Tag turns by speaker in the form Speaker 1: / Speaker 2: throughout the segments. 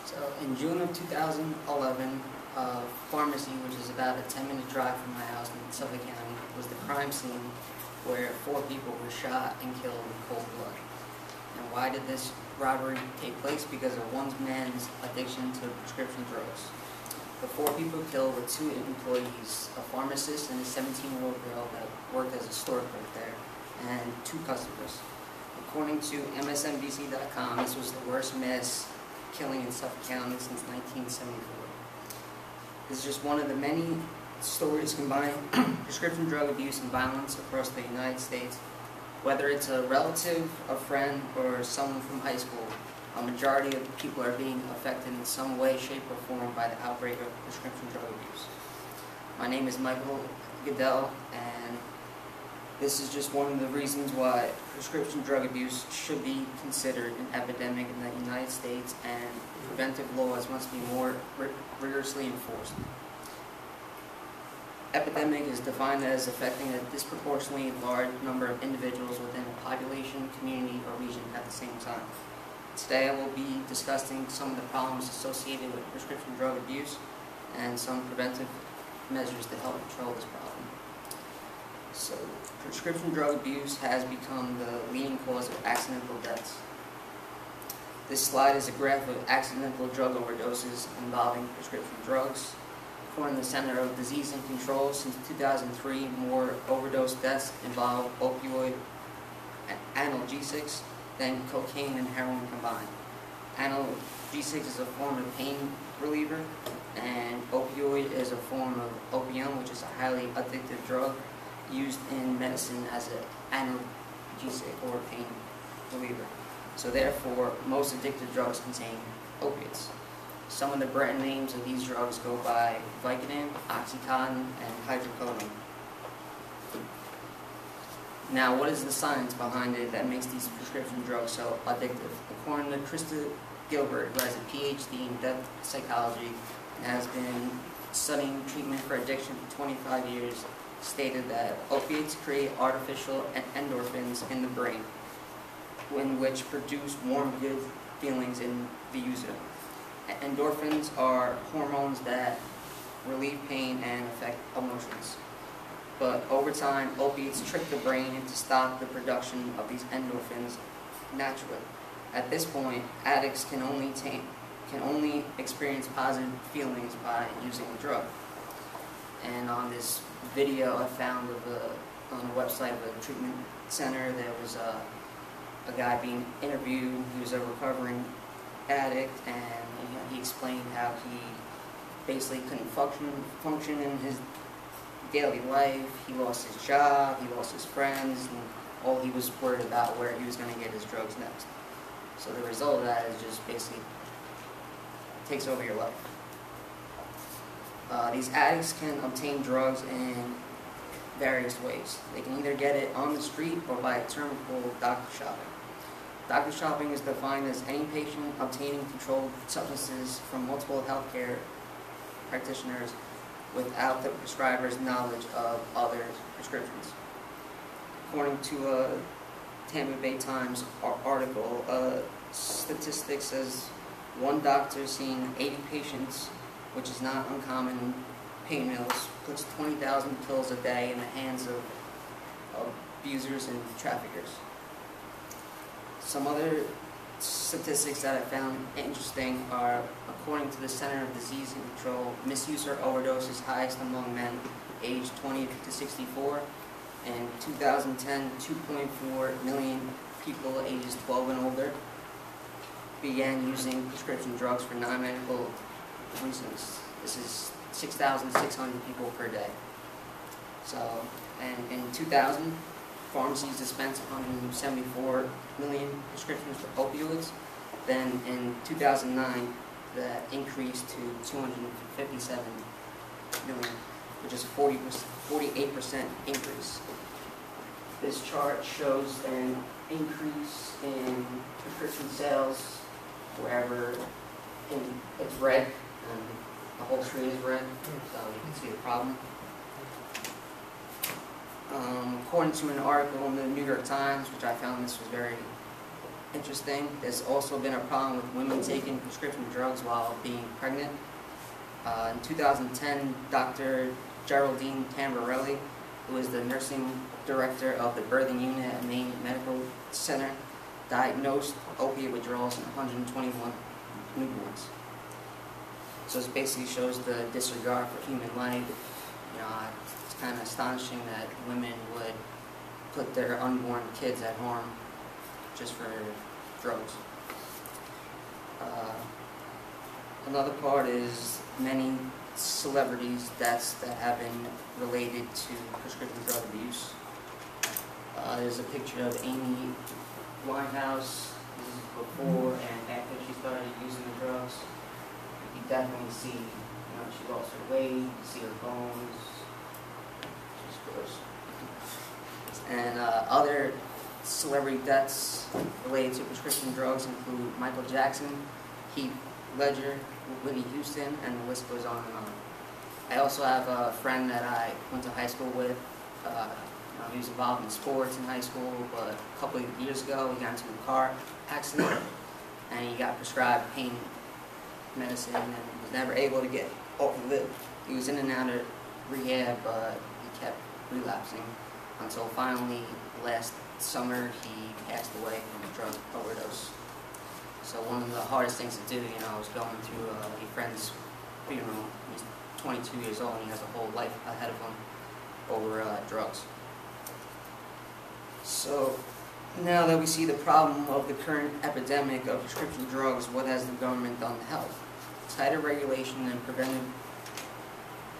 Speaker 1: So in June of 2011, a pharmacy, which is about a 10-minute drive from my house in Suffolk County, was the crime scene where 4 people were shot and killed in cold blood. And why did this robbery take place? Because of one man's addiction to prescription drugs. The 4 people killed were 2 employees, a pharmacist and a 17-year-old girl that worked as a store clerk there, and 2 customers. According to MSNBC.com, this was the worst mass killing in Suffolk County since 1974. This is just one of the many stories combining prescription drug abuse and violence across the United States. Whether it's a relative, a friend, or someone from high school, a majority of people are being affected in some way, shape, or form by the outbreak of prescription drug abuse. My name is Gedell, and this is just one of the reasons why prescription drug abuse should be considered an epidemic in the United States, and preventive laws must be more rigorously enforced. Epidemic is defined as affecting a disproportionately large number of individuals within a population, community, or region at the same time. Today I will be discussing some of the problems associated with prescription drug abuse and some preventive measures to help control this problem. So, prescription drug abuse has become the leading cause of accidental deaths. This slide is a graph of accidental drug overdoses involving prescription drugs. According to the Center of Disease and Control, since 2003, more overdose deaths involve opioid analgesics than cocaine and heroin combined. Analgesics is a form of pain reliever, and opioid is a form of opium, which is a highly addictive drug used in medicine as an analgesic or pain reliever. So therefore, most addictive drugs contain opiates. Some of the brand names of these drugs go by Vicodin, Oxycontin, and hydrocodone. Now, what is the science behind it that makes these prescription drugs so addictive? According to Krista Gilbert, who has a PhD in depth psychology and has been studying treatment for addiction for 25 years, stated that opiates create artificial endorphins in the brain, which produce warm, good feelings in the user. Endorphins are hormones that relieve pain and affect emotions. But over time, opiates trick the brain to stop the production of these endorphins naturally. At this point, addicts can only experience positive feelings by using the drug. And on this video I found on the website of a treatment center, there was a guy being interviewed. He was a recovering addict, and he explained how he basically couldn't function in his daily life. He lost his job, he lost his friends, and all he was worried about where he was going to get his drugs next. So the result of that is just basically takes over your life. These addicts can obtain drugs in various ways. They can either get it on the street or by a term called doctor shopping. Doctor shopping is defined as any patient obtaining controlled substances from multiple healthcare practitioners without the prescriber's knowledge of other prescriptions. According to a Tampa Bay Times article, statistics says one doctor seeing 80 patients, which is not uncommon in pain mills, puts 20,000 pills a day in the hands of abusers and traffickers. Some other statistics that I found interesting are, according to the Center of Disease and Control, misuse or overdose is highest among men aged 20 to 64. In 2010, 2.4 million people ages 12 and older began using prescription drugs for non-medical reasons. This is 6,600 people per day. So, and in 2000, pharmacies dispensed 174 million prescriptions for opioids. Then in 2009, that increased to 257 million, which is a 48% increase. This chart shows an increase in prescription sales wherever it's red, and the whole tree is red, so you can see the problem. According to an article in the New York Times, which I found this was very interesting. There's also been a problem with women taking prescription drugs while being pregnant. In 2010, Dr. Geraldine Tamborelli, who is the nursing director of the birthing unit at Maine Medical Center, diagnosed opiate withdrawals in 121 newborns. So it basically shows the disregard for human life. You know, it's kind of astonishing that women would put their unborn kids at harm just for drugs. Another part is many celebrities' deaths that have been related to prescription drug abuse. There's a picture of Amy Winehouse. This is before and after she started using the drugs. You definitely see, she lost her weight, you see her bones. She's gross. And other celebrity deaths related to prescription drugs include Michael Jackson, Heath Ledger, Whitney Houston, and the list goes on and on. I also have a friend that I went to high school with. He was involved in sports in high school, but a couple of years ago he got into a car accident and he got prescribed pain medicine and was never able to get off of it. He was in and out of rehab, but he kept relapsing until finally last summer he passed away from a drug overdose. So one of the hardest things to do, is going through a friend's funeral. He's 22 years old and he has a whole life ahead of him over drugs. So now that we see the problem of the current epidemic of prescription drugs, what has the government done to help? Tighter regulation and preventive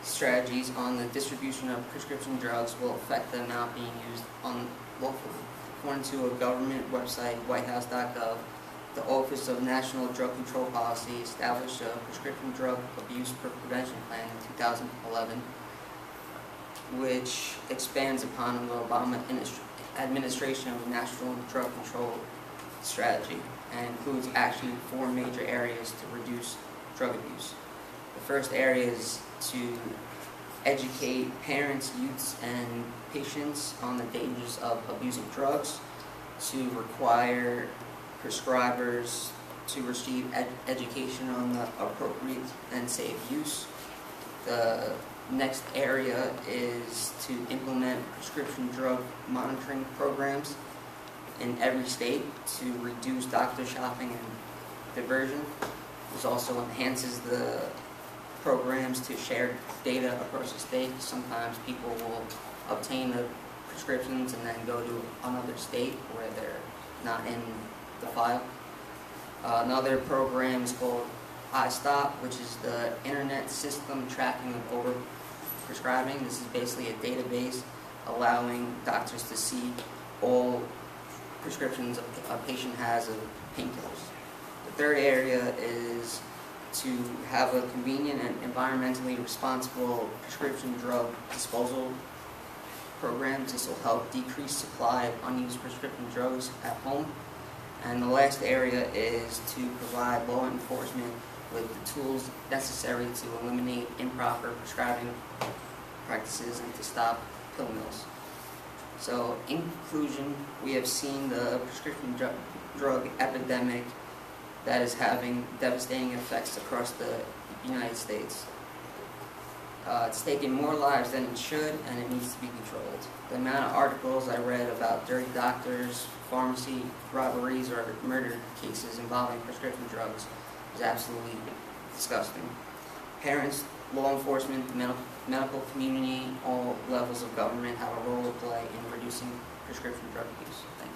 Speaker 1: strategies on the distribution of prescription drugs will affect the amount being used unlawfully. According to a government website, whitehouse.gov, the Office of National Drug Control Policy established a prescription drug abuse prevention plan in 2011, which expands upon the Obama administration of National Drug Control Strategy and includes actually 4 major areas to reduce drug abuse. The first area is to educate parents, youths, and patients on the dangers of abusing drugs, to require prescribers to receive education on the appropriate and safe use. The next area is to implement prescription drug monitoring programs in every state to reduce doctor shopping and diversion. This also enhances the programs to share data across the state. Sometimes people will obtain the prescriptions and then go to another state where they're not in the file. Another program is called iStop, which is the Internet System Tracking of Overprescribing. This is basically a database allowing doctors to see all prescriptions a patient has of painkillers. The third area is to have a convenient and environmentally responsible prescription drug disposal program. This will help decrease supply of unused prescription drugs at home. And the last area is to provide law enforcement with the tools necessary to eliminate improper prescribing practices and to stop pill mills. So in conclusion, we have seen the prescription drug epidemic that is having devastating effects across the United States. It's taken more lives than it should, and it needs to be controlled. The amount of articles I read about dirty doctors, pharmacy robberies, or murder cases involving prescription drugs is absolutely disgusting. Parents, law enforcement, the medical community, all levels of government have a role to play in reducing prescription drug abuse. Thank you.